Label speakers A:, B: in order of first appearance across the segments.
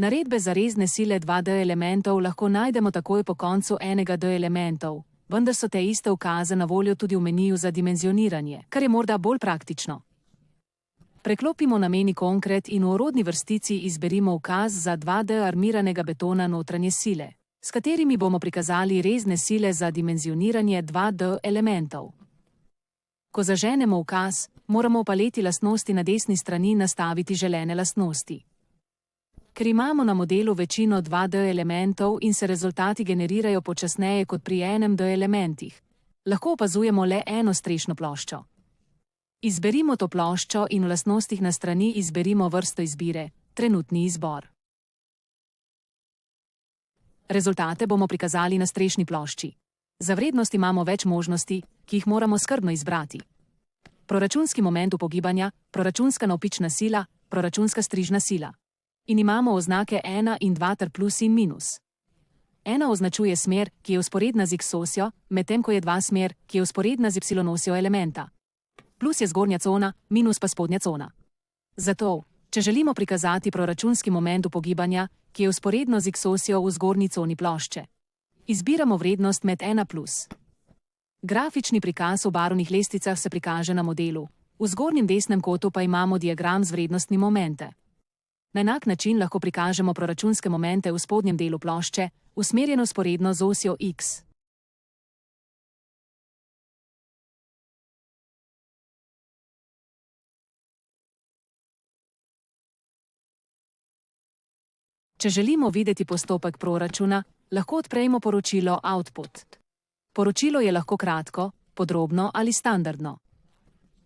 A: Naredbe za rezne sile 2D elementov lahko najdemo takoj po koncu enega D elementov, vendar so te iste ukaze na voljo tudi v meniju za dimenzioniranje, kar je morda bolj praktično. Preklopimo na meni konkret in v orodni vrstici izberimo ukaz za 2D armiranega betona notranje sile, s katerimi bomo prikazali rezne sile za dimenzioniranje 2D elementov. Ko zaženemo ukaz, moramo v paleti lastnosti na desni strani nastaviti želene lastnosti. Ker imamo na modelu večino 2D elementov in se rezultati generirajo počasneje kot pri enem D elementih, lahko opazujemo le eno strešno ploščo. Izberimo to ploščo in v lastnostih na strani izberimo vrsto izbire, trenutni izbor. Rezultate bomo prikazali na strešni plošči. Za vrednost imamo več možnosti, ki jih moramo skrbno izbrati. Proračunski moment upogibanja, proračunska navpična sila, proračunska strižna sila. In imamo oznake 1 in 2 ter plus in minus. 1 označuje smer, ki je vzporedna z X osjo, medtem ko je 2 smer, ki je vzporedna z Y osjo elementa. Plus je zgornja cona, minus pa spodnja cona. Zato, če želimo prikazati proračunski moment upogibanja, ki je vzporedno z X osjo v zgornji coni plošče, izbiramo vrednost med 1+. Grafični prikaz v barvnih lestvicah se prikaže na modelu. V zgornjem desnem kotu pa imamo diagram z vrednostmi momente. Na enak način lahko prikažemo proračunske momente v spodnjem delu plošče, usmerjeno vzporedno z osjo X. Če želimo videti postopek proračuna, lahko odpremo poročilo Output. Poročilo je lahko kratko, podrobno ali standardno.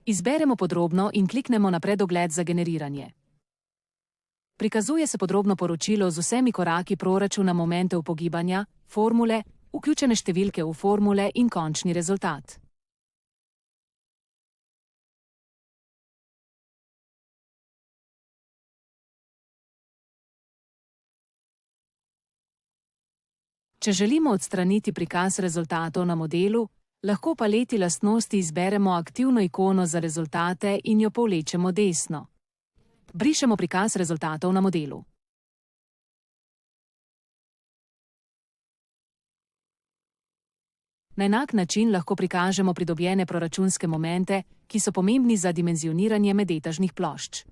A: Izberemo podrobno in kliknemo na predogled za generiranje. Prikazuje se podrobno poročilo z vsemi koraki proračuna momente upogibanja, formule, vključene številke v formule in končni rezultat. Če želimo odstraniti prikaz rezultatov na modelu, lahko v paleti lastnosti izberemo aktivno ikono za rezultate in jo povlečemo desno. Brišemo prikaz rezultatov na modelu. Na enak način lahko prikažemo pridobljene proračunske momente, ki so pomembni za dimenzioniranje medetažnih plošč.